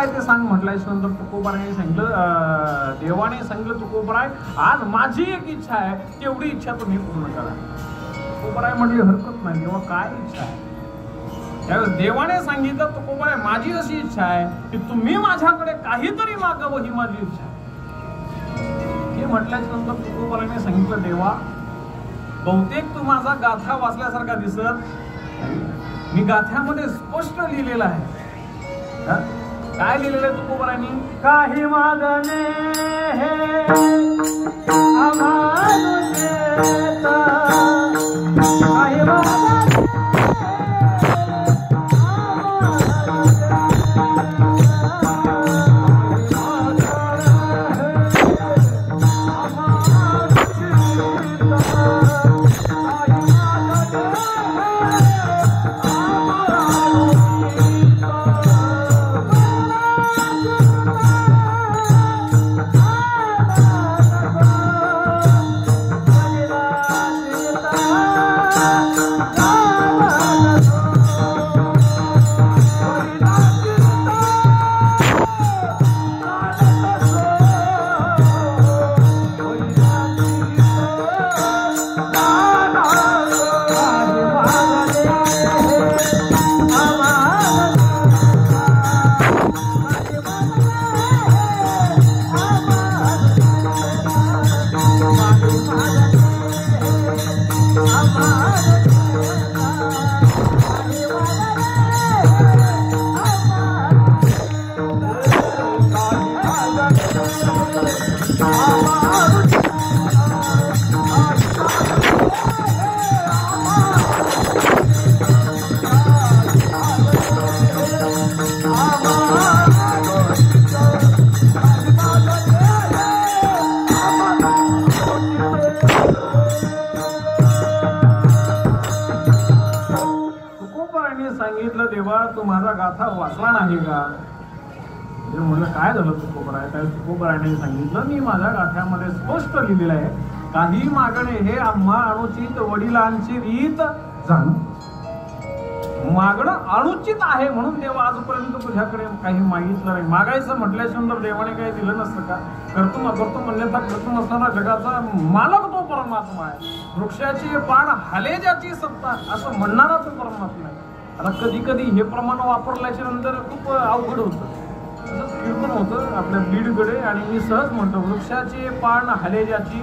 ते सांग म्हटलंय. नंतर तुकोबाराने सांगितलं, देवाने सांगितलं तुकोबाराय आज माझी एक इच्छा आहे, तेवढी इच्छा तुम्ही पूर्ण करा. तुकोबाराय म्हटली हरकत नाही, तेव्हा काय इच्छा आहे? त्यावेळेस देवाने सांगितलं तुकोबाराय माझी अशी इच्छा आहे की तुम्ही माझ्याकडे काहीतरी मागावं, ही माझी इच्छा आहे. हे म्हटल्याच्या नंतर तुकोबाराने सांगितलं, देवा बहुतेक तू माझा गाथा वाचल्यासारखा दिसत. मी गाथ्यामध्ये स्पष्ट लिहिलेलं आहे. काय लिहिलेलं आहे तुकोबारांनी? काही मागणे हे काही सांगितलं, देवा तू माझा गाथा वाचला नाही का? म्हणलं काय झालं तुकोबाराय? त्या तुकोबाराने सांगितलं, मी माझ्या गाथ्यामध्ये स्पष्ट लिहिलेलं आहे, काही मागणे हे आम्हा अनुचित वडिलांची रीत जाण. मागणं अनुचित आहे म्हणून देवा आजपर्यंत तुझ्याकडे काही मागितलं नाही. मागायचं म्हटल्यानंतर देवाने काही दिलं नसतं का? कर्तुम अकर्तुम अन्यथा कर्तुम असणारा जगाचा मालक तो परमात्मा आहे. वृक्षाची पान हाले ज्याची सत्ता असं म्हणणारा तो परमात्मा आहे. आता कधी कधी हे प्रमाण वापरल्याच्या नंतर खूप अवघड होतं. तसंच कीर्तन होतं आपल्या बीडकडे आणि मी सहज म्हणतो, वृक्षाचे पान हाले ज्याची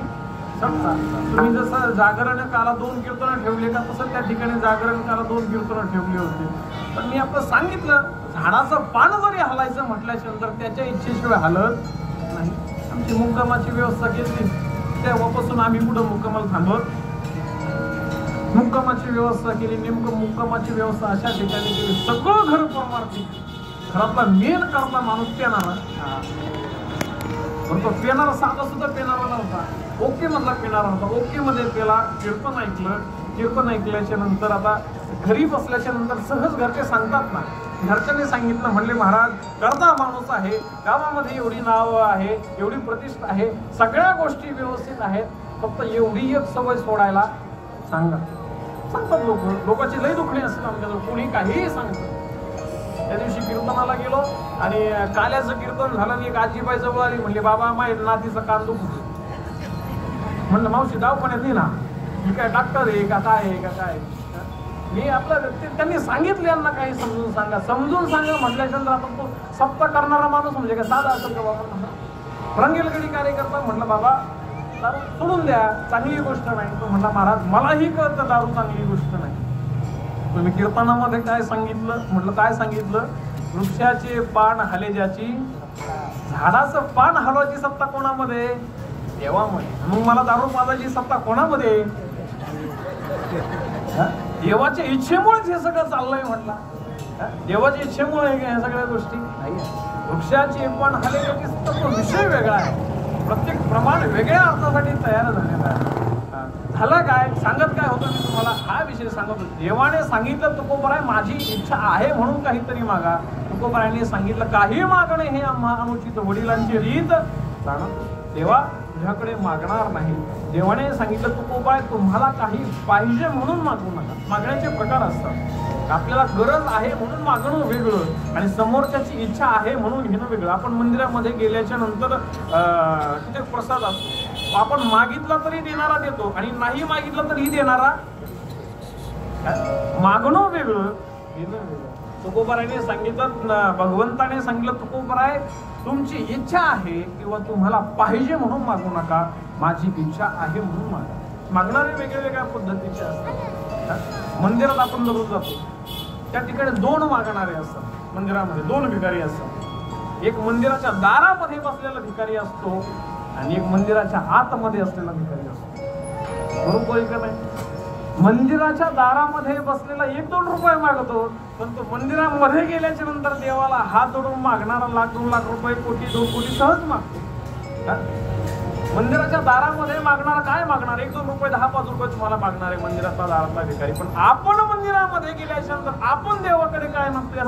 सत्ता. तुम्ही जसं जागरण काला 2 कीर्तनं ठेवले का, तसं त्या ठिकाणी जागरण काला 2 कीर्तनं ठेवली होती. पण मी आपलं सांगितलं, झाडाचं पान जरी हलायचं म्हटल्याच्या नंतर त्याच्या इच्छेशिवाय हलत नाही. आमची मुक्कामाची व्यवस्था केली, तेव्हापासून आम्ही कुठं मुक्कामाला थांबत. मुक्कामाची व्यवस्था केली. नेमकं मुक्कामाची व्यवस्था अशा ठिकाणी केली, सगळं घर परमार्थिक. घरातला मेन करता माणूस पेनारा, पण तो पेनारा साधा सुद्धा पेनारा नव्हता, ओके मधला पेनारा होता. ओके मध्ये पेला, कीर्तन ऐकलं. कीर्तन ऐकल्याच्या नंतर आता घरी बसल्याच्या नंतर सहज घरचे सांगतात ना, घरच्यांनी सांगितलं, म्हणले महाराज करता माणूस आहे, गावामध्ये एवढी नावं आहे, एवढी प्रतिष्ठा आहे, सगळ्या गोष्टी व्यवस्थित आहेत, फक्त एवढी एक सवय सोडायला सांगा. सांगतात लोकांची लई दुखणी असतात आमच्याजवळ, कोणी काहीही सांगतं. त्या दिवशी कीर्तनाला गेलो आणि काल्याचं कीर्तन झालं आणि एक आजीबाई जवळ आली, म्हणली बाबा माझ्या नातीचं कान दुखतो. म्हणलं मावशी दवाखान्यात नाही ना, मी काय डॉक्टर आहे का काय आहे का काय? मी आपलं त्यांनी सांगितलं यांना काही समजून सांगा, समजून सांगा म्हटल्यानंतर आता तो सप्ताह करणारा माणूस म्हणजे काय साधा असेल का बाबा? रंगेलगडी कार्यकर्ता. म्हटलं बाबा दारू सोडून द्या, चांगली गोष्ट नाही. तो म्हणला महाराज मलाही कळतं दारू चांगली गोष्ट नाही. तुम्ही कीर्तनामध्ये काय सांगितलं? म्हटलं काय सांगितलं? वृक्षाचे पान हाले ज्याची, झाडाचं पान हलवायची सत्ता कोणामध्ये? देवामध्ये. मग मला दारू पाजायची सत्ता कोणामध्ये? देवाच्या इच्छेमुळेच हे सगळं चाललंय म्हटलं. देवाच्या इच्छेमुळे ह्या सगळ्या गोष्टी नाही. वृक्षाचे पान हाले ज्याची सत्ता तो विषय वेगळा आहे. प्रत्येक प्रमाण वेगळ्या अर्थासाठी तयार झालेला आहे. झालं काय? सांगत काय होतं मी तुम्हाला? हा विषय सांगत होतो. देवाने सांगितलं तुकोबाराय माझी इच्छा आहे म्हणून काहीतरी मागा. तुकोबारायांनी सांगितलं काही मागणे हे आम्हा अनुचित वडिलांची रीत जाणं. देवा तुझ्याकडे मागणार नाही. देवाने सांगितलं तुकोबाराय तुम्हाला काही पाहिजे म्हणून मागू नका. मागण्याचे प्रकार असतात. आपल्याला गरज आहे म्हणून मागणं वेगळं आणि समोरच्याची इच्छा आहे म्हणून घेणं वेगळं. आपण मंदिरामध्ये गेल्याच्या नंतर तिथे प्रसाद असतो, आपण मागितला तरी देणारा देतो आणि नाही मागितला तरी देणारा. मागणं वेगळं घेणं वेगळं. तुकोबाराने सांगितलं, भगवंताने सांगितलं, तुकोबाराय तुमची इच्छा आहे किंवा तुम्हाला पाहिजे म्हणून मागू नका, माझी इच्छा आहे म्हणून मागा. मागणारे वेगवेगळ्या पद्धतीचे असतात. मंदिरात आपण दररोज जातो, त्या ठिकाणी दोन मागणारे असतात. मंदिरामध्ये दोन भिकारी असतात. एक मंदिराच्या दारामध्ये बसलेला भिकारी असतो आणि एक मंदिराच्या आतमध्ये असलेला भिकारी असतो. बरोबर का नाही? मंदिराच्या दारामध्ये बसलेला 1-2 रुपये मागतो, पण तो मंदिरामध्ये गेल्याच्या नंतर देवाला हात जोडून मागणारा 1-2 लाख रुपये, कोटी 2 कोटी सहज मागतो. मंदिराच्या दारामध्ये मागणारा काय मागणार? 1-2 रुपये, 10-5 रुपये तुम्हाला मागणार आहे मंदिराचा दारातला भिकारी. पण आपण मंदिरामध्ये गेल्याच्या नंतर आपण देवाकडे काय मागतोय?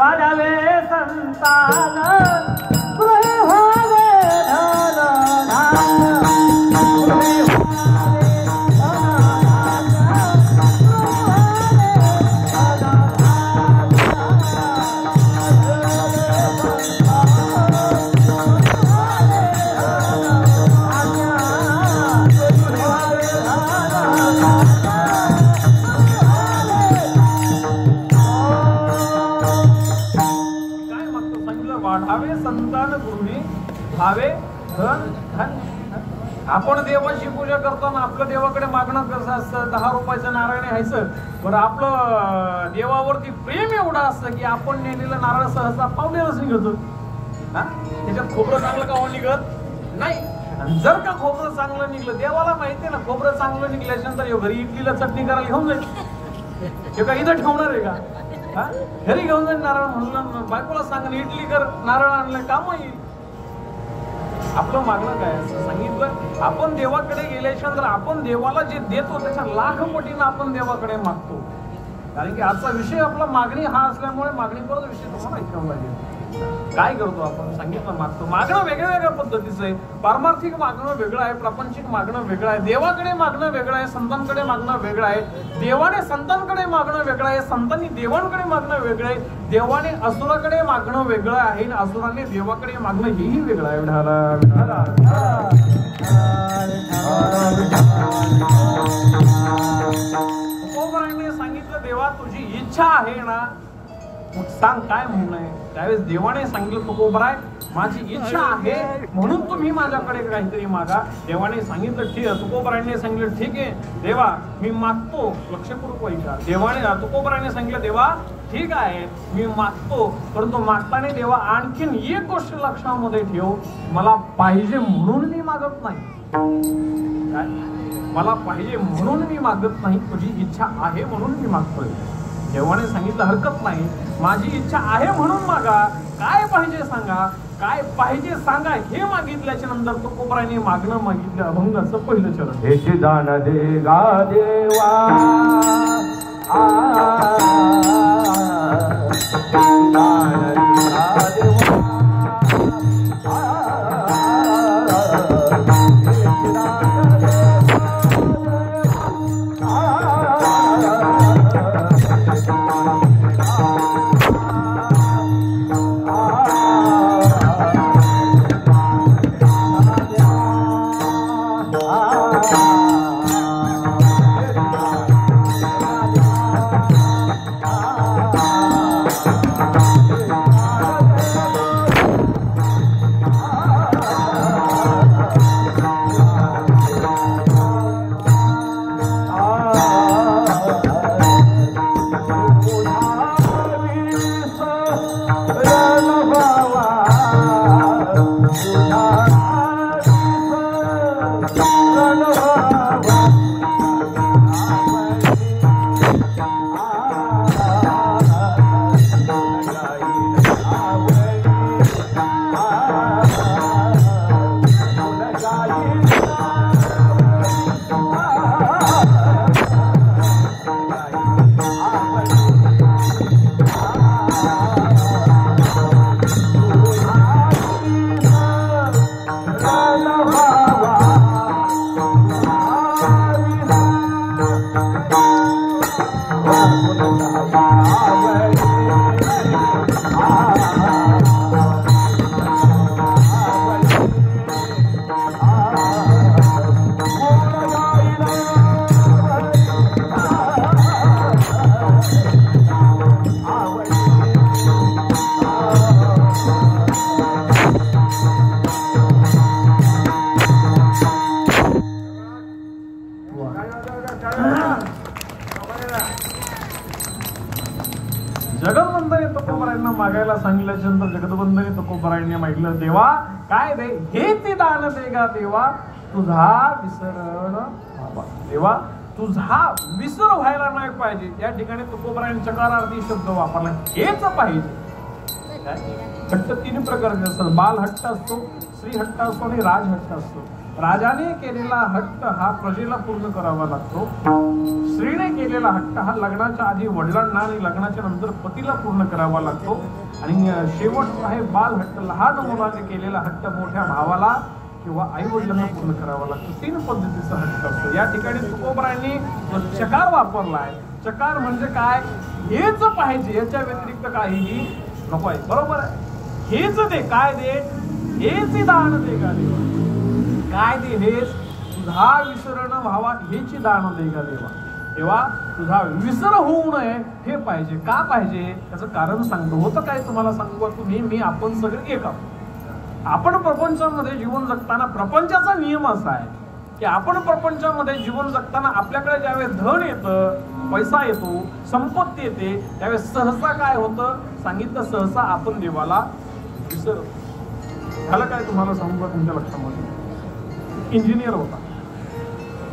वाढावे संतान आपण देवाची पूजा करताना आपलं देवाकडे मागणं कसं असतं? 10 रुपयाचं नारळ न्यायचं. बरं, आपलं देवावरती प्रेम एवढं असतं की आपण नेलेलं नारळ सहसा पावलेलंच निघतो. त्याच्यात खोबरं चांगलं का निघत नाही. जर का खोबरं चांगलं निघलं, देवाला माहिती आहे ना खोबरं चांगलं निघल्याच्यानंतर घरी इडलीला चटणी करायला घेऊन जाईल. हे का इथं ठेवणार आहे का? घरी घेऊन जाईल नारळ. म्हणलं बायकोला सांग इडली कर, नारळ आणलं काम येईल. आपलं मागणं काय असं सांगितलं? आपण देवाकडे गेल्याच्या नंतर आपण देवाला जे देतो त्याच्या लाख पटीनं आपण देवाकडे मागतो. कारण की आजचा विषय आपला मागणी हा असल्यामुळे मागणी परत विषय तुम्हाला ऐकावं लागेल. काय करतो आपण? सांगितलं मागतो. मागणं वेगळ्या पद्धतीचं आहे. पारमार्थिक मागणं वेगळं आहे, प्रापंचिक मागणं वेगळं आहे, देवाकडे मागणं वेगळं आहे, संतांकडे मागणं वेगळं आहे, देवाने संतांकडे मागणं वेगळं आहे, संतांनी देवांकडे मागणं वेगळं आहे, देवाने असुराकडे मागणं वेगळं आहे आणि असुराने देवाकडे मागणं हेही वेगळं आहे. तुकोबाराने सांगितलं, देवा तुझी इच्छा आहे ना, मग सांग काय म्हणणं आहे. त्यावेळेस देवाने सांगितलं, तुकोबाराय माझी इच्छा आहे म्हणून तुम्ही माझ्याकडे काहीतरी मागा. देवाने सांगितलं ठीक आहे. तुकोबाराने सांगितलं ठीक आहे देवा मी मागतो. लक्षपूर्वक ऐका. देवाने तुकोबाराने सांगितलं, देवा ठीक आहे मी मागतो, परंतु मागताना देवा आणखीन एक गोष्ट लक्षामध्ये ठेव, मला पाहिजे म्हणून मी मागत नाही. काय? मला पाहिजे म्हणून मी मागत नाही, तुझी इच्छा आहे म्हणून मी मागतोय. देवाने सांगितलं हरकत नाही, माझी इच्छा आहे म्हणून मागा. काय पाहिजे सांगा, काय पाहिजे सांगा. हे मागितल्याच्या नंतर तुकोबाराने मागणं मागितलं अभंगाचं पहिलं चरण. हे दान दे गा देवा सांगितल्याच्या नंतर जगदबंधने तुकोबरायांनी म्हटलं, देवा काय दे, हे ते दान देगा देवा तुझा विसरण व्हावा. देवा तुझा विसर व्हायला नाही पाहिजे. या ठिकाणी तुकोबरायांनी चकारार्थी शब्द वापरला, हेच पाहिजे. हट्ट तीन प्रकारचे असतात. बाल हट्ट असतो, स्त्री हट्ट असतो आणि राजहट्ट असतो. राजाने केलेला हट्ट हा प्रजेला पूर्ण करावा लागतो. स्त्रीने केलेला हट्ट हा लग्नाच्या आधी वडिलांना आणि लग्नाच्या नंतर पतीला पूर्ण करावा लागतो. आणि शेवट आहे बाल हट्ट, लहान मुलाने केलेला हट्ट मोठ्या भावाला किंवा आई वडिलांना पूर्ण करावा लागतो. तीन पद्धतीचा हट्ट असतो. या ठिकाणी तुकोबरायांनी चकार वापरला आहे. चकार म्हणजे काय, हेच पाहिजे, याच्या व्यतिरिक्त काहीही नको आहे. बरोबर आहे, हेच दे, काय दे, हेच दान दे का देवा, काय दे, हेच तुझा विसरण व्हावा, हेची दान दे का देवा. तेव्हा तुझा विसर होऊ नये हे पाहिजे. का पाहिजे त्याचं कारण सांगतो. होतं काय तुम्हाला सांगू, तुम्ही मी आपण सगळे एक आहोत. आपण प्रपंचामध्ये जीवन जगताना प्रपंचाचा नियम असा आहे की आपण प्रपंचामध्ये जीवन जगताना आपल्याकडे ज्यावेळेस धन येतं, पैसा येतो, संपत्ती येते, त्यावेळेस सहसा काय होतं सांगितलं, सहसा आपण देवाला विसरतो. झालं काय तुम्हाला सांगू का तुमच्या लक्षामध्ये. इंजिनियर होता,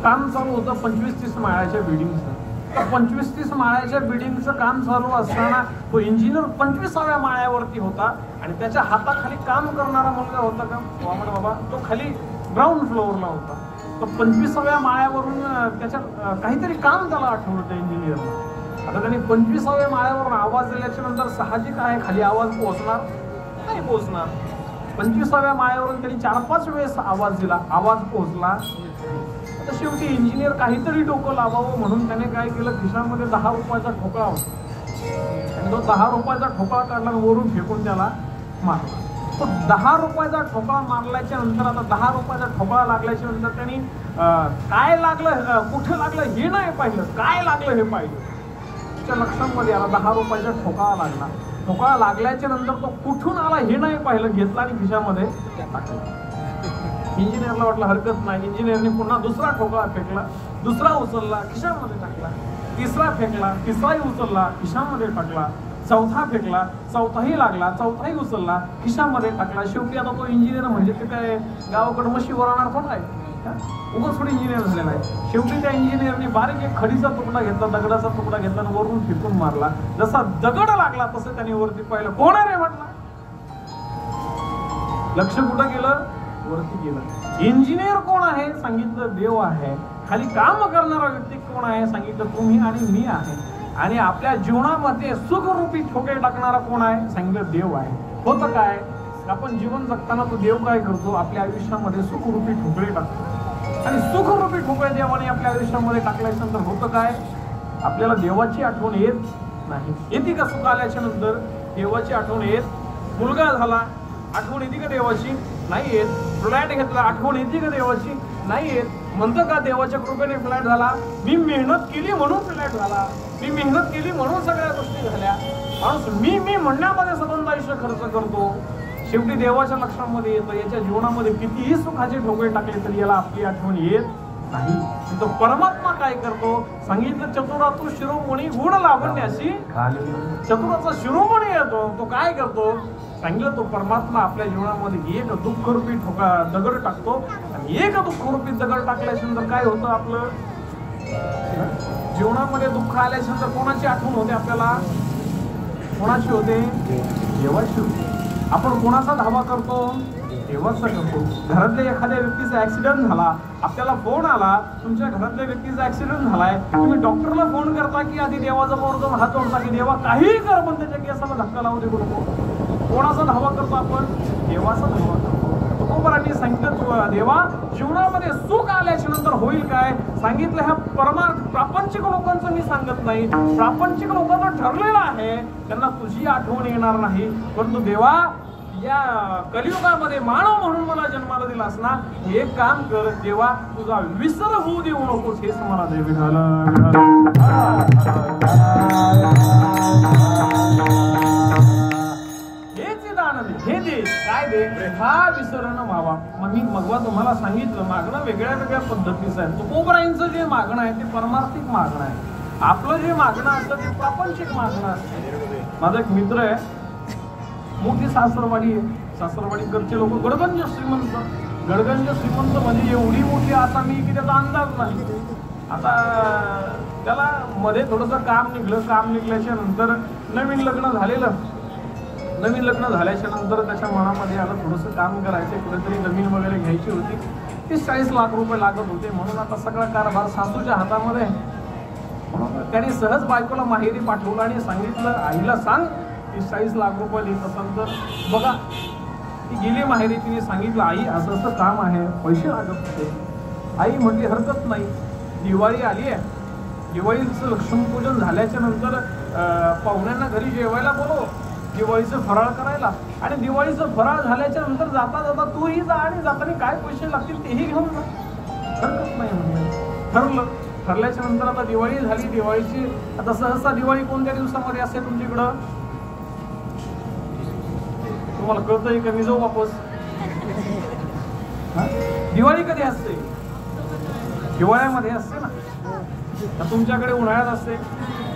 काम चालू होतं 25-30 माळ्याच्या बिल्डिंगचं. तर 25-30 माळ्याच्या बिल्डिंगचं काम चालू असताना तो इंजिनियर 25व्या माळ्यावरती होता आणि त्याच्या हाताखाली काम करणारा मुलगा होता का वामन बाबा, तो खाली ग्राउंड फ्लोअरला होता. तर 25व्या माळ्यावरून त्याच्या काहीतरी काम त्याला आठवलं त्या इंजिनियरला. आता त्यांनी 25व्या माळ्यावरून आवाज दिल्याच्या नंतर साहजिक आहे खाली आवाज पोहोचणार नाही, पोहोचणार. 25व्या माळ्यावरून त्यांनी 4-5 वेळेस आवाज दिला, आवाज पोहोचला. तर शेवटी इंजिनियर काहीतरी डोकं लावावं म्हणून त्याने काय केलं, खिशामध्ये 10 रुपयाचा ठोकळा होता आणि तो 10 रुपयाचा ठोकळा काढला आणि वरून फेकून त्याला मारला. तो 10 रुपयाचा ठोकळा मारल्याच्या नंतर, आता 10 रुपयाचा ठोकळा लागल्याच्या नंतर त्यांनी काय लागलं, कुठे लागलं हे नाही पाहिलं, काय लागलं हे पाहिलं. त्याच्या लक्षामध्ये आला 10 रुपयाचा ठोकळा लागला. ठोकळा लागल्याच्या नंतर तो कुठून आला हे नाही पाहिलं, घेतला आणि खिशामध्ये टाकला. इंजिनियरला वाटलं हरकत नाही. इंजिनियरने पुन्हा दुसरा ठोकळा फेकला, दुसरा उचलला, खिशामध्ये टाकला, तिसरा फेकला, तिसराही उचलला, खिशामध्ये टाकला, चौथा फेकला, चौथाही लागला, चौथाही उचलला, खिशामध्ये टाकला. शेवटी आता तो इंजिनियर म्हणजे ते काय गावाकडे म्हशी वरवणार कोण आहे, उगाच थोडी इंजिनियर झालेला आहे. शेवटी त्या इंजिनियरने बारीक एक खडीचा तुकडा घेतला, दगडाचा तुकडा घेतला आणि वरून फेकून मारला. जसा दगड लागला तसं त्याने वरती पाहिलं, कोण आहे रे म्हटला. लक्ष कुठं गेलं, वरती गेलं. इंजिनियर कोण आहे सांगितलं, देव आहे. खाली काम करणारा व्यक्ती कोण आहे सांगितलं, तुम्ही आणि मी आहे. आणि आपल्या जीवनामध्ये सुखरूपी ठोके टाकणारा कोण आहे सांगितलं, देव आहे. होतं काय, आपण जीवन जगताना तो देव काय करतो, आपल्या आयुष्यामध्ये सुखरूपी ठोकळे टाकतो. आणि सुखरूपी ठोकळे देवाने आपल्या आयुष्यामध्ये टाकल्याच्या नंतर होतं काय, आपल्याला देवाची आठवण येत नाही. येते का सुख आल्याच्या नंतर देवाची आठवण येत. मुलगा झाला, आठवण येते का देवाची, नाही येत. फ्लॅट घेतला, आठवण येते का देवाची, नाही येत. म्हणतं का देवाच्या कृपेने फ्लॅट झाला, मी मेहनत केली म्हणून फ्लॅट झाला, मी मेहनत केली म्हणून सगळ्या गोष्टी झाल्या. माणूस मी म्हणण्यामध्ये सतत आयुष्य खर्च करतो. शेवटी देवाच्या लक्षामध्ये येतं, याच्या जीवनामध्ये कितीही सुखाचे ठोके टाकले तरी याला आपली आठवण येत नाही. तो परमात्मा काय करतो सांगितलं, चतुरातू शिरोमणी गुण लावण्याशी. चतुराचा शिरोमणी येतो, तो काय करतो सांगितलं, तो परमात्मा आपल्या जीवनामध्ये एक दुःखरूपी दगड टाकतो. आणि एक दुःखरूपी दगड टाकल्याच्या नंतर काय होतं, आपलं जीवनामध्ये दुःख आल्याच्या नंतर कोणाची आठवण होते आपल्याला, कोणाची होते, देवाची होते. आपण कोणाचा धावा करतो, देवाचा करतो. घरातल्या एखाद्या व्यक्तीचा ऍक्सिडेंट झाला, आपल्याला फोन आला, तुमच्या घरातल्या व्यक्तीचा ऍक्सिडेंट झालाय, तुम्ही डॉक्टरला फोन करता की आधी देवाजवळ जाऊन हात जोडता की देवा काहीही कर पण त्याच्या केसाला धक्का लावू दे नको. कोणाचा धावा करतो आपण, देवाचा धावा करतो. तुकोबरांनी सांगितलं, देवा जीवनामध्ये सुख आल्याच्या नंतर होईल काय सांगितलं, ह्या प्रापंचिक लोकांचं मी सांगत नाही. प्रापंचिक लोकांचं ठरलेलं आहे, त्यांना तुझी आठवण येणार नाही. परंतु देवा या कलियुगामध्ये मानव म्हणून मला जन्माला दिलास ना, एक काम कर देवा, तुझा विसर होऊ देऊ नकोस, हेच मला देवी झालं. हे दे, काय दे, हा विसरण व्हावा. मग मी मगवा तुम्हाला सांगितलं, मागणं वेगळ्या वेगळ्या पद्धतीचं आहे. तुकोबरायांचं जे मागणं आहे ते परमार्थिक मागणं आहे. आपलं जे मागणं असतं ते प्रापंचिक मागणं असतं. माझा एक मित्र आहे, मोठी सासरवाडी आहे. सासरवाडीकडचे लोक गडगंज श्रीमंत, गडगंज श्रीमंत म्हणजे एवढी मोठी असा मी की त्याचा अंदाज नाही. आता त्याला मध्ये थोडंसं काम निघल्याच्या नंतर नवीन लग्न झाल्याच्या नंतर त्याच्या मनामध्ये आलं थोडंसं काम करायचं, कुठेतरी जमीन वगैरे घ्यायची होती. 30-40 लाख रुपये लागत होते. म्हणून आता सगळा कारभार सासूच्या हातामध्ये. म्हणून त्याने सहज बायकोला माहेरी पाठवलं आणि सांगितलं, आईला सांग 30-40 लाख रुपये देत असाल तर बघा. ती गेली माहेरी. तिने सांगितलं, आई असं असं काम आहे, पैसे लागत होते. आई म्हटली हरकत नाही. दिवाळी आली आहे, दिवाळीचं लक्ष्मीपूजन झाल्याच्या नंतर पाहुण्यांना घरी जेवायला बोलव, दिवाळीचं फराळ करायला. आणि दिवाळीचं फराळ झाल्याच्या नंतर जाता जाता तूही जा आणि जाताना काय पैसे लागतील तेही घेऊन जा. हरकत नाही म्हणजे ठरलं. ठरल्याच्या नंतर आता दिवाळी झाली. दिवाळीची आता सहसा दिवाळी कोणत्या दिवसामध्ये असते तुमच्याकडं? तुम्हाला कळतंय का? मी जाऊ वापस. दिवाळी कधी असते? हिवाळ्यामध्ये असते ना. तुमच्याकडे उन्हाळ्यात असते.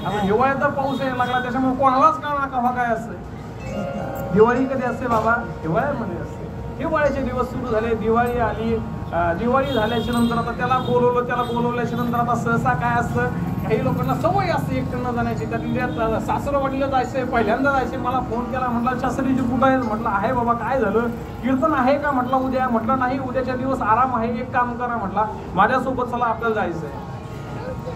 आता हिवाळ्यात पाऊस यायला लागला त्याच्यामुळे कोणालाच कळणार काय असते. दिवाळी कधी असते बाबा? हिवाळ्यामध्ये असते. हिवाळ्याचे दिवस सुरू झाले, दिवाळी आली. दिवाळी झाल्याच्या नंतर आता त्याला बोलवल्याच्या नंतर आता सहसा काय असतं, काही लोकांना सवय असते एकट्यानं जाण्याची. त्यात सासरवाडीला जायचंय, पहिल्यांदा जायचंय. मला फोन केला, म्हटलं शास्त्रीजी कुठं आहे? म्हटलं आहे बाबा. काय झालं? कीर्तन आहे का? म्हटलं उद्या. म्हटलं नाही, उद्याच्या दिवस आराम आहे. एक काम करा म्हटलं, माझ्यासोबत चला, आपल्याला जायचंय.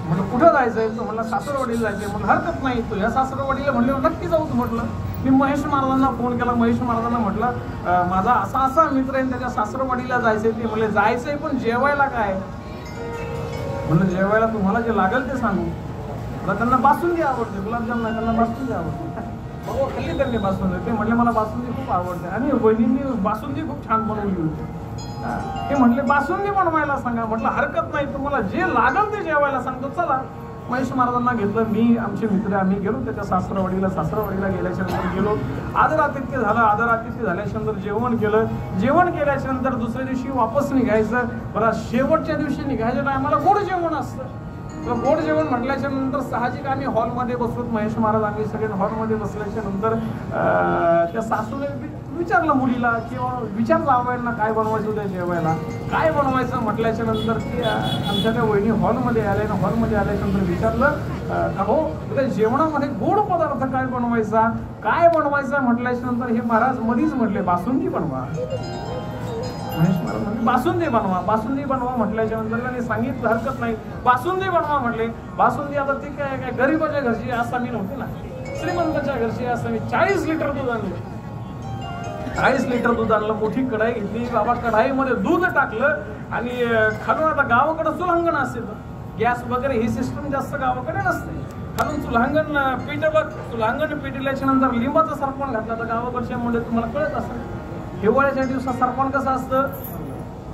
म्हटलं कुठं जायचंय? तर म्हटलं सासरवाडीला जायचंय. म्हटलं हरकत नाही, तू या सासरवाडीला म्हणले नक्की जाऊ. म्हटलं मी महेश महाराजांना फोन केला. महेश महाराजांना म्हटलं माझा असा मित्र आहे, त्याच्या सासरवाडीला जायचंय. ते म्हणले जायचंय पण जेवायला काय? म्हणलं जेवायला तुम्हाला जे लागेल ते सांगू. मला त्यांना बासुंदी आवडते, गुलाबजाम नाही, त्यांना बासुंदी आवडते. बाबा खाल्ली त्यांनी बासुंदी. ते म्हटले मला बासुंदी खूप आवडते आणि वहिनींनी बासुंदी खूप छान बनवली होती. ते म्हटले बासुंदी बनवायला सांगा. म्हटलं हरकत नाही, तुम्हाला जे लागेल ते जेवायला सांगतो, चला. महेश महाराजांना घेतलं. मी, आमचे मित्र, आम्ही गेलो त्याच्या सासरवाडीला गेल्याच्या नंतर गेलो. आदरातिथ्य झालं. आदरातिथ्य झाल्याच्या नंतर जेवण केलं. जेवण केल्याच्या नंतर दुसऱ्या दिवशी वापस निघायचं. बरं, शेवटच्या दिवशी निघायच्या टायमाला गोड जेवण असतं. गोड जेवण म्हटल्याच्या नंतर साहजिक आम्ही हॉलमध्ये बसलो. महेश महाराज आम्ही सगळे हॉलमध्ये बसल्याच्या नंतर त्या सासूने विचारलं मुलीला किंवा विचारलं आवयांना काय बनवायचं उद्या जेवायला, काय बनवायचं म्हटल्याच्या नंतर की आमच्या त्या वहिनी हॉलमध्ये आल्या. हॉलमध्ये आल्याच्या नंतर विचारलं का हो उद्या जेवणामध्ये गोड पदार्थ काय बनवायचा म्हटल्याच्या नंतर हे महाराज मधीच म्हटले बासुंदी बनवा. महेश महाराज म्हणजे बासुंदी बनवा म्हटल्याच्या नंतर त्यांनी सांगितलं हरकत नाही, बासुंदी बनवा म्हटले. बासुंदी आता ती काय गरीबाच्या घरची असं मी नव्हते ना, श्रीमंताच्या घरची असं मी 40 लिटर दूध आणलं. 40 लिटर दूध आणलं. मोठी कढाई घेतली बाबा. कढाईमध्ये दूध टाकलं आणि खालून आता गावाकडे चुलहंगण असते, गॅस वगैरे ही सिस्टम जास्त गावाकडे नसते. खालून चुलहंगण पेटलं. चुलहंगण पेटल्याच्या नंतर लिंबाचं सरपण घातलं. तर गावाकडच्या मुळे तुम्हाला कळत असेल, हिवाळ्याच्या दिवसात सरपण कसं असतं?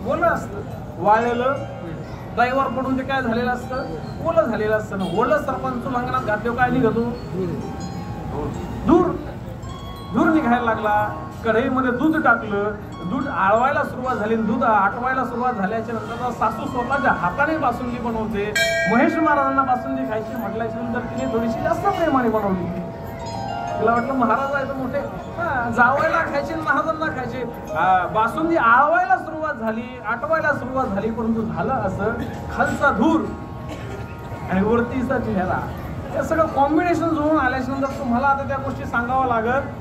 ओलं असतं, वाळलेलं ड्रायव्हर पडून ते काय झालेलं असतं? ओलं झालेलं असतं ना. ओलं सरपण चुलहंगणात घातलं काय निघतो? धूर निघायला लागला. कढईमध्ये दूध टाकलं. दूध आळवायला सुरुवात झाली. दूध आटवायला सुरुवात झाल्याच्या नंतर सासू स्वतःच्या हाताने बासुंदी बनवते. महेश महाराजांना बासुंदी खायची म्हटल्याच्या नंतर तिने थोडीशी जास्त प्रेमाने बनवली. तिला वाटलं महाराज आहे तर मोठे, जावायला खायचे, महाराजांना खायचे. बासुंदी आळवायला सुरुवात झाली, आटवायला सुरुवात झाली. परंतु झालं असं, खालचा धूर आणि वरतीचा चेहरा, हे सगळं कॉम्बिनेशन जुळून आल्याच्या नंतर तुम्हाला आता त्या गोष्टी सांगावं लागत.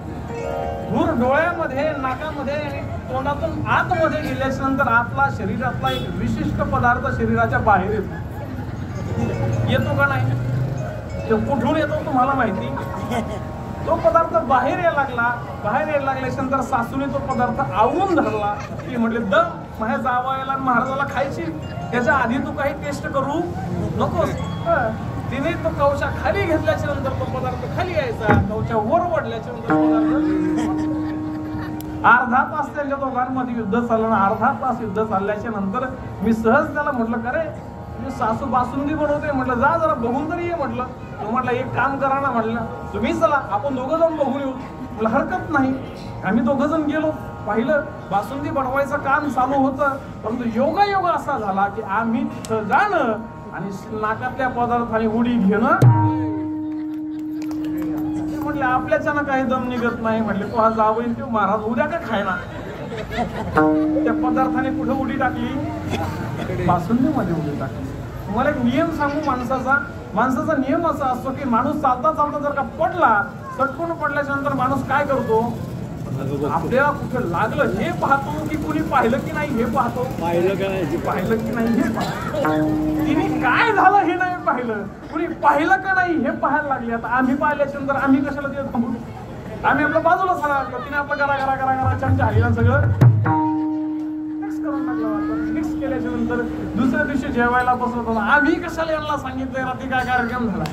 धूर डोळ्यामध्ये, नाकामध्ये आणि तोंडातून आतमध्ये गेल्याच्या नंतर आपला शरीरातला एक विशिष्ट पदार्थ शरीराच्या बाहेर येतो का नाही? तो कुठून येतो तुम्हाला माहिती? तो पदार्थ बाहेर यायला लागल्याच्या नंतर सासूने तो पदार्थ आवळून धरला. ती म्हटले दम माझ्या जावायला महाराजाला खायची, त्याच्या आधी तू काही टेस्ट करू नकोस. तिने तो कवचा खाली घेतल्याच्या नंतर तो पदार्थ खाली यायचा. कवचा वर वाढल्याच्या नंतर पदार्थ. अर्धा तास त्यांच्या दोघांमध्ये युद्ध चाललं. अर्धा तास युद्ध चालल्याच्या नंतर मी सहज त्याला म्हटलं का रे मी सासू बासुंदी बनवते. म्हटलं जा जरा बघून तरी ये म्हटलं. तो म्हटलं एक काम करा ना म्हटलं, तुम्ही चला आपण दोघं जाऊन बघून येऊ. म्हटलं हरकत नाही. आम्ही दोघं जण गेलो. पाहिलं बासुंदी बनवायचं काम चालू होतं. परंतु योगायोग असा झाला की आम्ही तिथं जाणं आणि नाकातल्या पदार्थाने उडी घेणं. म्हटलं म्हटले आपल्याच्यानं काही दम निघत नाही म्हटले तो हा जावई तो महाराज उद्या का खायला त्या पदार्थाने कुठे उडी टाकली बासुंदीमध्ये उडी टाकली. तुम्हाला एक नियम सांगू माणसाचा नियम असा असतो की माणूस चालता चालता जर का पडला सटकून पडल्याच्या नंतर माणूस काय करतो आपल्याला कुठे लागलं हे पाहतो की कुणी पाहिलं की नाही हे पाहतो पाहिलं की नाही हे पाहतो तिने काय झालं हे नाही पाहिलं कुणी पाहिलं का नाही हे पाहायला लागले. आता आम्ही पाहिल्याच्या नंतर आम्ही कशाला ते थांबू आम्ही आपल्या बाजूला सगळं लागलो तिने आपलं करा चमचा हल्ला सगळं मिक्स करून टाकलं. मिक्स केल्याच्या नंतर दुसऱ्या दिवशी जेवायला बसलो होतो आम्ही कशाला यांना सांगितलंय रात्री काय कार्यक्रम झाला.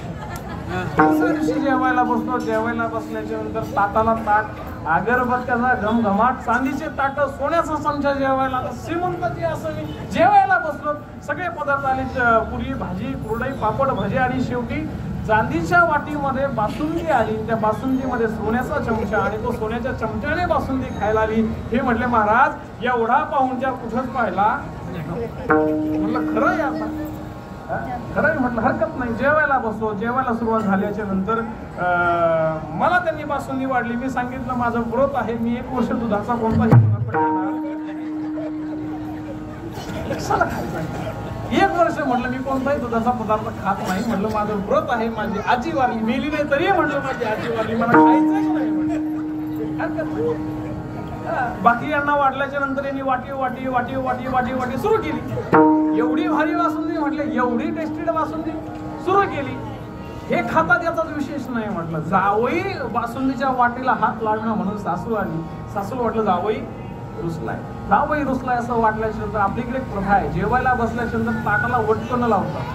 दुसऱ्या दिवशी जेवायला बसलो जेवायला बसल्याच्या नंतर ताटाला ताट अगरबत्त्याचा घमघमाट चांदीचे ताट सोन्याचा चमचा जेवायला श्रीमंताची असं मी जेवायला बसलो. सगळे पदार्थ आले पुरी भाजी कुरडई पापड भजी आणि शेवटी चांदीच्या वाटीमध्ये बासुंदी आली. त्या बासुंदीमध्ये सोन्याचा चमचा आणि तो सोन्याच्या चमच्याने बासुंदी खायला आली. हे म्हटले महाराज एवढा पाहुणचार कुठंच पाहिला म्हटलं खरं आहे आता खरं म्हटलं हरकत नाही. जेवायला बसलो जेवायला सुरुवात झाल्याच्या नंतर मला त्यांनी बासुंदी वाढली. मी सांगितलं माझं व्रत आहे मी 1 वर्ष दुधाचा कोणताही कशाला खायचा 1 वर्ष म्हटलं मी कोणताही दुधाचा पदार्थ खात नाही म्हटलं माझं व्रत आहे. माझी आजी वारली मेली नाही तरी म्हटलं माझी आजी वारली मला खायचंच नाही म्हटलं हरकत नाही. बाकी यांना वाढल्याच्या नंतर यांनी वाटी सुरू केली. एवढी भारी बासुंदी म्हटलं एवढी टेस्टेड बासुंदी सुरू केली. हे खातात याचाच विशेष नाही म्हटलं. जावई बासुंदीच्या वाटीला हात लावणं म्हणून सासू आली. सासूला वाटलं जावई रुसलाय असं वाटल्याच्या नंतर आपल्याकडे एक प्रथा आहे जेवायला बसल्याच्या नंतर ताटाला वटकन लावतात.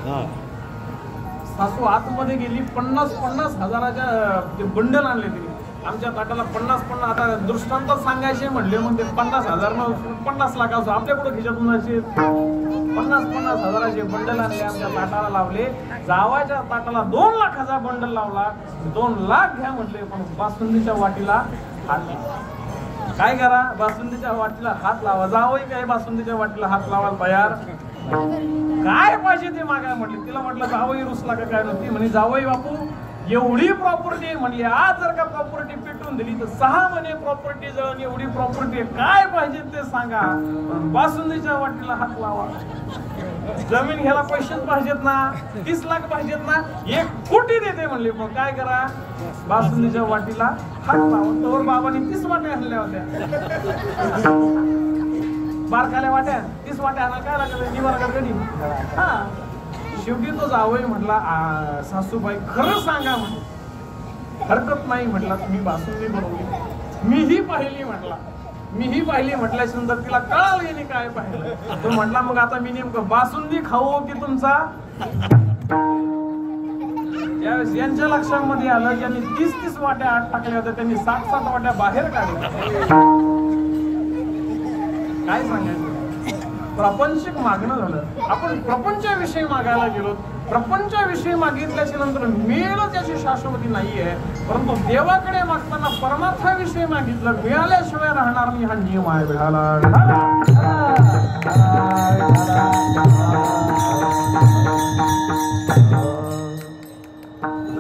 सासू आतमध्ये गेली 50 हजाराच्या बंडल आणले तिने. आमच्या ताटाला 50 आता दृष्टांत सांगायचे म्हणले मग ते 50,000 50 लाख असो आपल्या कुठं खिशातून असे 50 हजाराचे बंडल आणले आमच्या ताटाला लावले. जावायच्या ताटाला 2 लाखाचा बंडल लावला. 2 लाख घ्या म्हटले पण बासुंदीच्या वाटीला हात काय करा बासुंदीच्या वाटीला हात लावा. जावई काय बासुंदीच्या वाटीला हात लावायला तयार काय पाहिजे ते मागाय म्हटले. तिला म्हटलं जावई रुसला का काय नव्हती म्हणे जावई बापू एवढी प्रॉपर्टी म्हणली आज जर का प्रॉपर्टी पेटून दिली तर 6 महिने प्रॉपर्टी जळून एवढी प्रॉपर्टी काय पाहिजे ते सांगा बासुंदीच्या वाटीला हात लावा. जमीन घ्यायला पैसेच पाहिजेत ना 30 लाख पाहिजेत ना 1 कोटी देते म्हणले. पण काय करा बासुंदीच्या वाटीला हात लावा. तर बाबांनी 30 वाट्या आणल्या होत्या बारकाल्या वाट्या 30 वाट्या आणायला काय लागलं निवारा कधी हा. शेवटी तो जावई म्हटला सासूबाई खरं सांगा म्हटलं हरकत नाही म्हटला तुम्ही बासुंदी बनवली मीही पाहिली म्हटल्याच्या नंतर तिला कळालं गेली काय पाहिलं. तो म्हटला मग आता मी नेमकं बासुंदी खाऊ की तुमचा यावेळेस यांच्या लक्षामध्ये आलं ज्यांनी 30 वाट्या आत टाकल्या होत्या त्यांनी 7 वाट्या बाहेर काढल्या. काय सांगायचं प्रपंचिक मागणं झालं. आपण प्रपंचाविषयी मागायला गेलो प्रपंचाविषयी मागितल्याच्या नंतर मिळेल त्याची शाश्वती नाहीये. परंतु देवाकडे मागताना परमार्थाविषयी मागितलं मिळाल्याशिवाय राहणार नाही हा नियम आहे.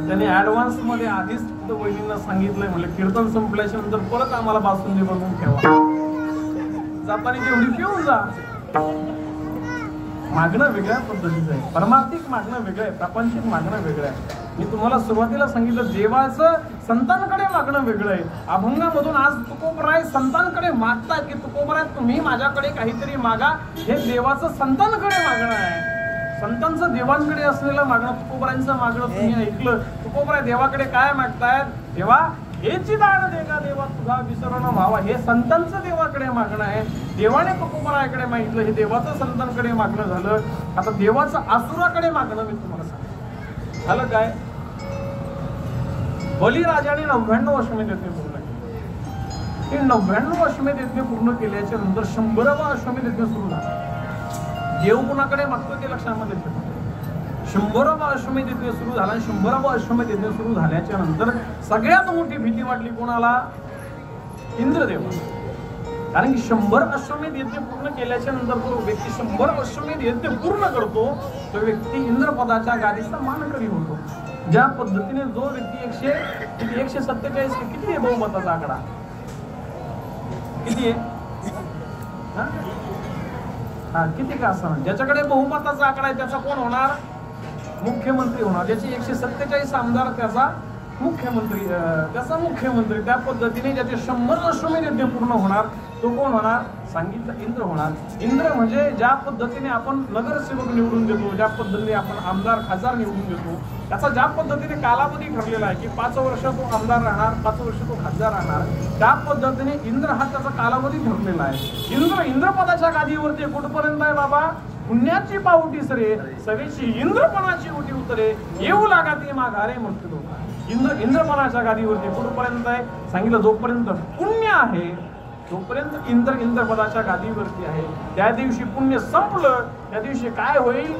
त्यांनी ऍडव्हान्स मध्ये आधीच वहिनींना सांगितलंय म्हणलं कीर्तन संपल्याच्या नंतर परत आम्हाला बासुंदी बनवून ठेवा जाताना तेवढी पिऊन जा. मागणं वेगळ्या पद्धतीचं आहे. परमार्थिक मागणं वेगळं आहे प्रापंचिक मागणं वेगळं आहे. मी तुम्हाला सुरुवातीला सांगितलं देवाचं संतांकडे मागणं वेगळं आहे. अभंगामधून आज तुकोबराय संतांकडे मागताय की तुकोबराय तुम्ही माझ्याकडे काहीतरी मागा हे देवाचं संतांकडे मागणं आहे. संतांचं देवांकडे असलेलं मागणं तुकोबरायांचं मागणं तुम्ही ऐकलं. तुकोबराय देवाकडे काय मागतायत देवा हेची दान दे का देवा तुझा विसरण व्हावा हे संतांचं देवाकडे मागणं आहे. देवाने तुकोबरायाकडे मागितलं हे देवाचं संतांकडे मागणं झालं. आता देवाचं आसुराकडे मागणं मी तुम्हाला सांगतो झालं काय बलिराजाने 99 अश्वमेध यज्ञ पूर्ण केले. हे 99 अश्वमेध यज्ञ पूर्ण केल्याच्या नंतर 100वा अश्वमेध यज्ञ सुरू झाला. देव कुणाकडे मागतो ते लक्षामध्ये ठेवा. 100वा अश्वमेध यज्ञ सुरू झाला. 100वा अश्वमेध यज्ञ सुरू झाल्याच्या नंतर सगळ्यात मोठी भीती वाटली कोणाला इंद्रदेव. कारण की 100 अश्वमेध यज्ञ पूर्ण केल्याच्या नंतर तो व्यक्ती 100 अश्वमेध यज्ञ पूर्ण करतो तो व्यक्ती इंद्रपदाच्या गादीचा मानकरी होतो. ज्या पद्धतीने जो व्यक्ती 147 किती आहे बहुमताचा आकडा किती आहे किती का असणार ज्याच्याकडे बहुमताचा आकडा आहे त्याचा कोण होणार मुख्यमंत्री होणार ज्याचे 147 आमदार त्याचा मुख्यमंत्री त्या पद्धतीने ज्याचे 100 अश्वमेध यज्ञ पूर्ण होणार तो कोण होणार सांगितलं इंद्र होणार इंद्र म्हणजे ज्या पद्धतीने आपण नगरसेवक निवडून देतो ज्या पद्धतीने आपण आमदार खासदार निवडून देतो त्याचा ज्या पद्धतीने कालावधी ठरलेला आहे की 5 वर्ष तो आमदार राहणार 5 वर्ष तो खासदार राहणार त्या पद्धतीने इंद्र हा त्याचा कालावधी ठरलेला आहे इंद्रपदाच्या गादीवरती कुठपर्यंत आहे बाबा पुण्याची पावटी सरे सगळीची इंद्रपणाची उठी उतरे येऊ लागा ती माघारे म्हटलो इंद्रपणाच्या गादीवरती कुठपर्यंत आहे सांगितलं जोपर्यंत पुण्य आहे जोपर्यंत इंद्रपदाच्या गादीवरती आहे त्या दिवशी पुण्य संपलं त्या दिवशी काय होईल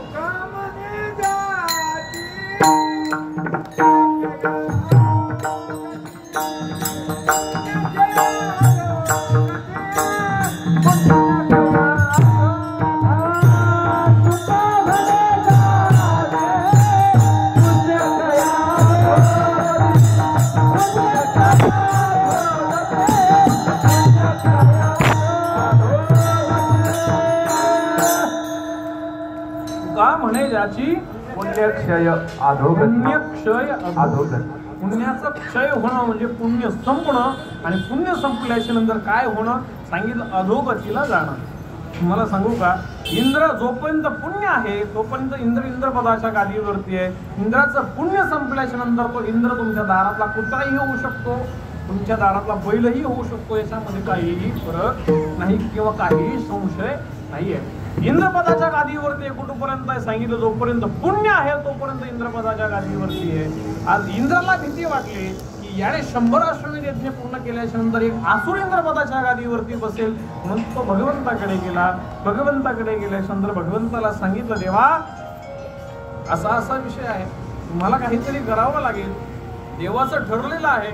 ज्याची पुण्यक्षय अधोगती पुण्याचा क्षय होणं म्हणजे पुण्य संपणं आणि पुण्य संपल्याच्या नंतर काय होणं सांगितलं अधोगतीला जाणं तुम्हाला सांगू का इंद्र जोपर्यंत पुण्य आहे तोपर्यंत इंद्रपदाच्या गादीवरती आहे इंद्राचं पुण्य संपल्याच्या नंतर तो इंद्र तुमच्या दारातला कुत्राही होऊ शकतो तुमच्या दारातला बैलही होऊ शकतो याच्यामध्ये काहीही फरक नाही किंवा काहीही संशय नाहीये इंद्रपदाच्या गादीवरती कुठपर्यंत आहे सांगितलं जोपर्यंत पुण्य आहे तोपर्यंत इंद्रपदाच्या गादीवरती आहे आज इंद्राला भीती वाटली की याने 100 अश्वमेध यज्ञ पूर्ण केल्याच्या नंतर एक आसुर इंद्रपदाच्या गादीवरती बसेल म्हणून तो भगवंताकडे गेल्याच्या नंतर भगवंताला सांगितलं देवा असा विषय आहे तुम्हाला काहीतरी करावं लागेल देवाचं ठरलेलं आहे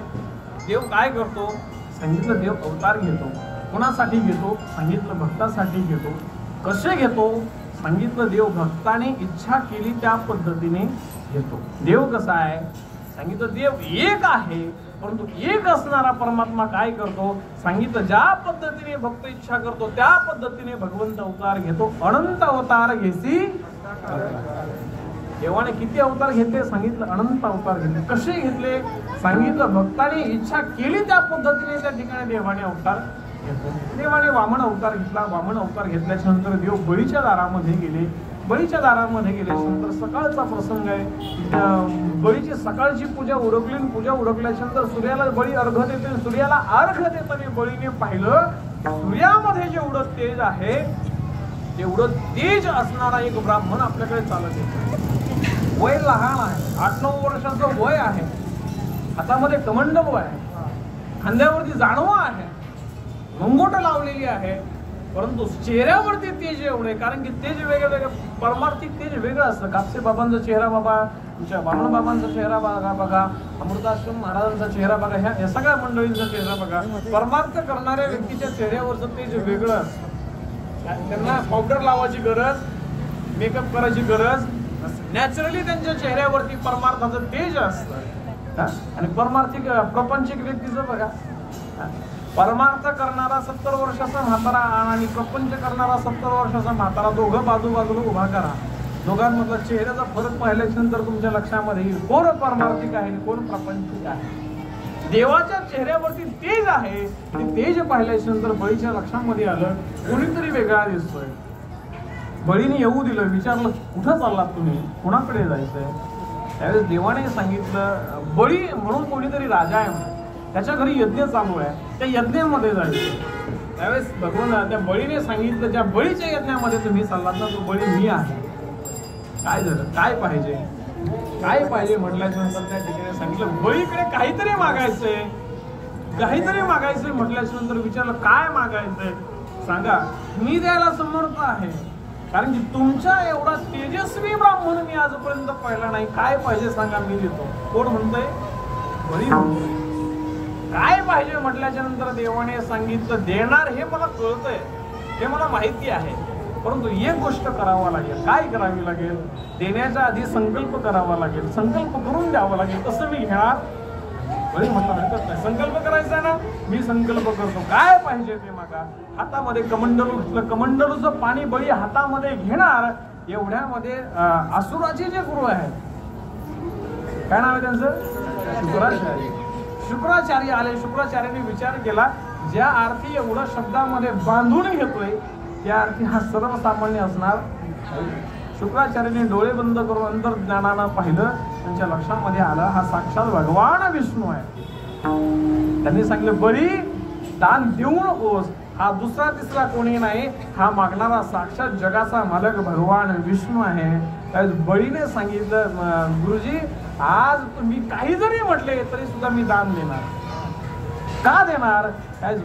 देव काय करतो सांगितलं देव अवतार घेतो कोणासाठी घेतो सांगितलं भक्तासाठी घेतो कसे घेतो सांगितलं देव भक्ताने इच्छा केली त्या पद्धतीने घेतो देव कसा आहे सांगितलं देव एक आहे परंतु एक असणारा परमात्मा काय करतो सांगितलं ज्या पद्धतीने भक्त इच्छा करतो त्या पद्धतीने भगवंत अवतार घेतो अनंत अवतार घेसी देवाने किती अवतार घेतले सांगितलं अनंत अवतार घेतले कसे घेतले सांगितलं भक्ताने इच्छा केली त्या पद्धतीने त्या ठिकाणी देवाने अवतार देवाने वामन अवतार घेतला वामन अवतार घेतल्याच्या नंतर देव बळीच्या दारामध्ये गेले बळीच्या दारामध्ये गेल्याच्या नंतर सकाळचा प्रसंग आहे बळीची सकाळची पूजा उरकल्याच्या नंतर सूर्याला बळी अर्घ देते सूर्याला अर्घ देताना बळीने पाहिलं सूर्यामध्ये जेवढं तेज आहे तेवढं तेज असणारा एक ब्राह्मण आपल्याकडे चालत येतो वय लहान आहे 8-9 वर्षाचं वय आहे हातामध्ये कमंडलू आहे खांद्यावरती जाणवं आहे मुंगोट लावलेली आहे परंतु चेहऱ्यावरती तेज एवढे कारण की तेज वेगळे परमार्थिक तेज वेगळं असतं कापसे बाबांचा चेहरा बघा तुमच्या बामण बाबांचा चेहरा बघा अमृताश्रम महाराजांचा चेहरा बघा ह्या सगळ्या मंडळींचा चेहरा बघा परमार्थ करणाऱ्या व्यक्तीच्या चेहऱ्यावरचं तेज वेगळं असतं त्यांना पावडर लावायची गरज मेकअप करायची गरज नॅचरली त्यांच्या चेहऱ्यावरती परमार्थाचं तेज असतं आणि परमार्थिक प्रपंचिक व्यक्तीचं बघा परमार्थ करणारा 70 वर्षाचा म्हातारा आणि प्रपंच करणारा 70 वर्षाचा म्हातारा दोघं बाजूला उभा करा दोघांमधला चेहऱ्याचा फरक पाहिल्याच्या नंतर तुमच्या लक्षामध्ये येईल कोण परमार्थिक आहे कोण प्रपंचिक आहे देवाच्या चेहऱ्यावरती तेज आहे ते तेज पाहिल्याच्या नंतर बळीच्या लक्षामध्ये आलं कोणीतरी वेगळा दिसतोय बळीने येऊ दिलं विचारलं कुठं चाललात तुम्ही कोणाकडे जायचंय त्यावेळेस देवाने सांगितलं बळी म्हणून कोणीतरी राजा आहे त्याच्या घरी यज्ञ चालू आहे त्या यज्ञामध्ये जायचं त्यावेळेस भगवान त्या बळीने सांगितलं ज्या बळीच्या यज्ञामध्ये तुम्ही चाललात ना तो बळी मी आहे काय झालं काय पाहिजे म्हटल्याच्या नंतर त्या ठिकाणी सांगितलं बळीकडे काहीतरी मागायचंय म्हटल्याच्या नंतर विचारलं काय मागायचंय सांगा मी द्यायला समर्थ आहे कारण की तुमच्या एवढा तेजस्वी ब्राह्मण मी आजपर्यंत पाहिला नाही काय पाहिजे सांगा मी देतो कोण म्हणतोय बळी म्हणतोय काय पाहिजे म्हटल्याच्या नंतर देवाने सांगितलं देणार हे मला कळतंय हे मला माहिती आहे परंतु एक गोष्ट करावा लागेल. काय करावी लागेल? देण्याच्या आधी संकल्प करावा लागेल. संकल्प करून द्यावा लागेल. कसं मी घेणार? बरी म्हटलं हरकत नाही. संकल्प करायचा ना, मी संकल्प करतो. काय पाहिजे ते मागा. हातामध्ये कमंडलू घेतलं, कमंडलूचं पाणी बळी हातामध्ये घेणार. एवढ्यामध्ये असुराचे जे गुरु आहेत, काय नाव आहे त्यांचं? शुक्राचार्य. शुक्राचार्य आले. शुक्राचार्याने विचार केला, ज्या अर्थी एवढं शब्दामध्ये बांधून घेतोय त्या अर्थी हा सर्वसामान्य असणार. शुक्राचार्याने डोळे बंद करून अंतर्ज्ञानानं पाहिलं. त्यांच्या लक्षामध्ये आलं हा साक्षात भगवान विष्णू आहे. त्यांनी सांगितलं, बरी दान देऊ नकोस, हा दुसरा तिसरा कोणी नाही, हा मागणारा साक्षात जगाचा मालक भगवान विष्णू आहे. बळीने सांगितलं, गुरुजी आज तुम्ही काही जरी म्हटले तरी सुद्धा मी दान देणार. का देणार?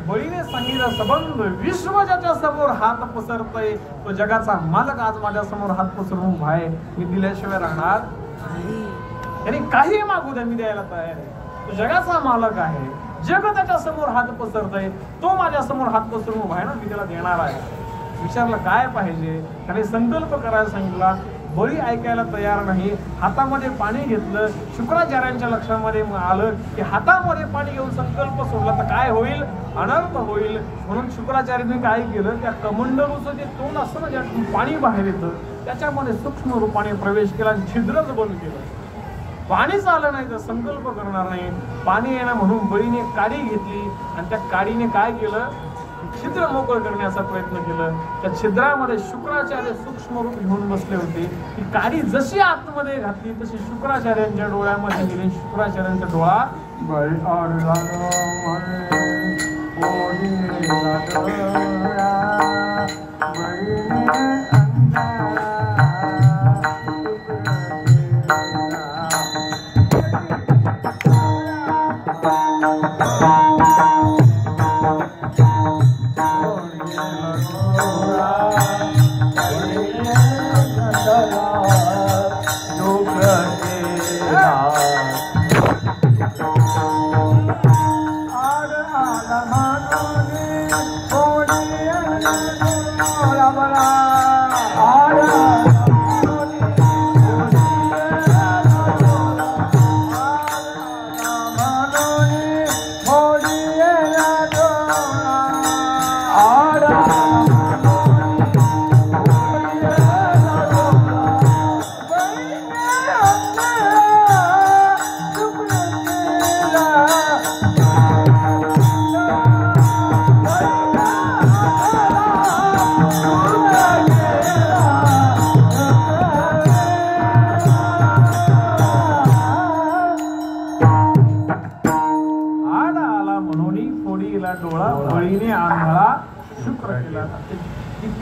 बळीने सांगितलं, संबंध विश्व ज्याच्या समोर हात पसरतय तो जगाचा मालक आज माझ्या समोर हात पसरून उभा आहे. मी दिल्याशिवाय राहणार त्यांनी काही मागू द्या, मी द्यायला तयार आहे. तो जगाचा मालक आहे. जग त्याच्या समोर हात पसरतय, तो माझ्या समोर हात पसरून उभा आहे ना, मी त्याला देणार आहे. विचारलं काय पाहिजे? त्याने संकल्प करायला सांगितला. बळी ऐकायला तयार नाही. हातामध्ये पाणी घेतलं. शुक्राचार्यांच्या लक्षामध्ये आलं की हातामध्ये पाणी घेऊन संकल्प सोडला तर काय होईल? अनर्थ होईल. म्हणून शुक्राचार्यांनी काय केलं, त्या कमंडलूचं जे तोंड असतं ना, ज्या पाणी बाहेर येतं त्याच्यामध्ये सूक्ष्म रूपाने प्रवेश केला आणि छिद्रच बंद केलं. पाणीच आलं नाही तर संकल्प करणार नाही. पाणी येणं म्हणून बळीने काडी घेतली आणि त्या काडीने काय केलं? छिद्र मोकळ करण्याचा प्रयत्न केलं. त्या छिद्रामध्ये शुक्राचार्य सूक्ष्म रूप घेऊन बसले होते. ती काडी जशी आतमध्ये घातली तशी शुक्राचार्यांच्या डोळ्यामध्ये गेली. शुक्राचार्यांचा डोळा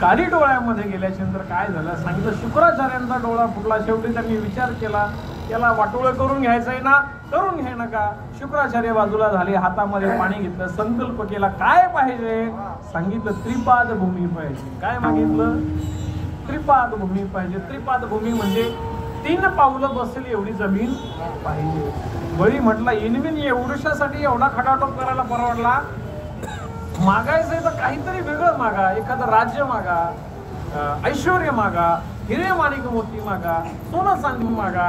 काडी डोळ्यामध्ये गेल्याच्या नंतर काय झालं सांगितलं. शुक्राचार्यांचा डोळा फुटला. शेवटी त्यांनी विचार केला, त्याला वाटोळं करून घ्यायचंय ना, करून घे नका. शुक्राचार्य बाजूला झाले. हातामध्ये पाणी घेतलं. संकल्प केला. काय पाहिजे? सांगितलं त्रिपाद भूमी पाहिजे. काय मागितलं? त्रिपाद भूमी पाहिजे. त्रिपाद भूमी म्हणजे 3 पावलं बसेल एवढी जमीन पाहिजे. बळी म्हटला, इनविन एवढ्यासाठी एवढा खटाटोप करायला परवडला? मागायचंय तर काहीतरी वेगळं मागा. एखादं राज्य मागा, ऐश्वर्य मागा, हिरे माणिक मोती मागा, सोनं चांदी मागा,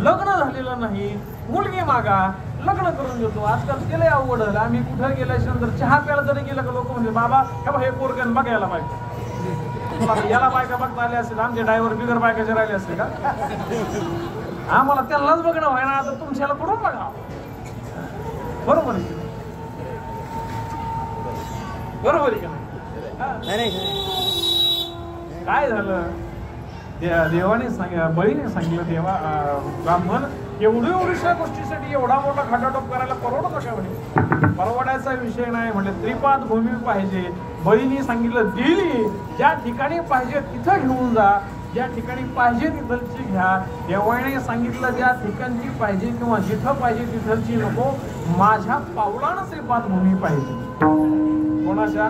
लग्न झालेलं नाही, मुलगी मागा, लग्न करून देतो. आजकाल केलंय अवघड झालं. आम्ही कुठं गेल्याच्या नंतर चहा प्यायला जरी गेलं का लोक म्हणजे बाबा हे पोरगण बघायला पाहिजे. याला बायका बघता आले असेल, आमचे ड्रायव्हर बिगर बायकाचे राहिले असते का? आम्हाला त्यांनाच बघणं व्हाय ना, आता तुमच्याला कुठून बघा. बरोबर आहे, बरोबर आहे का नाही? काय झालं? देवाने बळीने सांगितलं, देवा ब्राह्मण एवढ्या गोष्टीसाठी एवढा मोठा खटाटोप करायला परवडतो का? म्हणे परवडायचा विषय नाही. म्हणजे त्रिपाद भूमी पाहिजे. बळीने सांगितलं दिली. ज्या ठिकाणी पाहिजे तिथं घेऊन जा, ज्या ठिकाणी पाहिजे तिथलची घ्या. देवाने सांगितलं ज्या ठिकाणची पाहिजे किंवा जिथं पाहिजे तिथलची नको, माझ्या पावलानं त्रिपाद भूमी पाहिजे. कोणाच्या?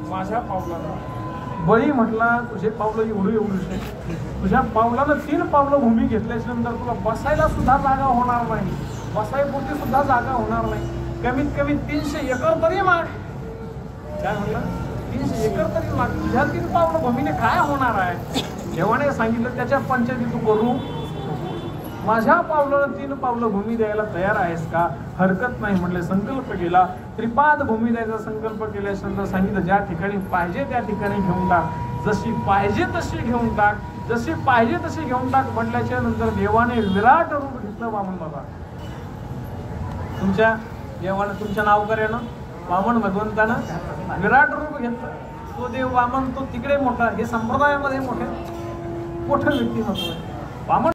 माझ्या पावलानं. बळी म्हटला, तुझे पावलं एवढे तुझ्या पावलानं 3 पावलं भूमी घेतल्याच्या नंतर तुला बसायला सुद्धा जागा होणार नाही, बसायपुरती सुद्धा जागा होणार नाही. कमीत कमी 300 एकर तरी माग. काय म्हणलं? 300 एकर तरी लाग, तुझ्या 3 पावलं भूमीने काय होणार आहे? देवाने सांगितलं त्याच्या पंचायती तू करू, माझ्या पावलं 3 पावलं भूमी द्यायला तयार आहेस का? हरकत नाही म्हटले. संकल्प केला, त्रिपाद भूमी द्यायचा संकल्प केल्यानंतर सांगितलं ज्या ठिकाणी पाहिजे त्या ठिकाणी घेऊन टाक, जशी पाहिजे तशी घेऊन टाक, जशी पाहिजे तशी घेऊन टाक म्हटल्याच्या नंतर देवाने विराट रूप घेतलं. वामन बाबा तुमच्या देवानं तुमच्या नाव करेनं वामन भगवंतानं विराट रूप घेतलं. तो देव वामन तो तिकडे मोठा, हे संप्रदायामध्ये मोठं व्यक्तिमत्व आहे. वामन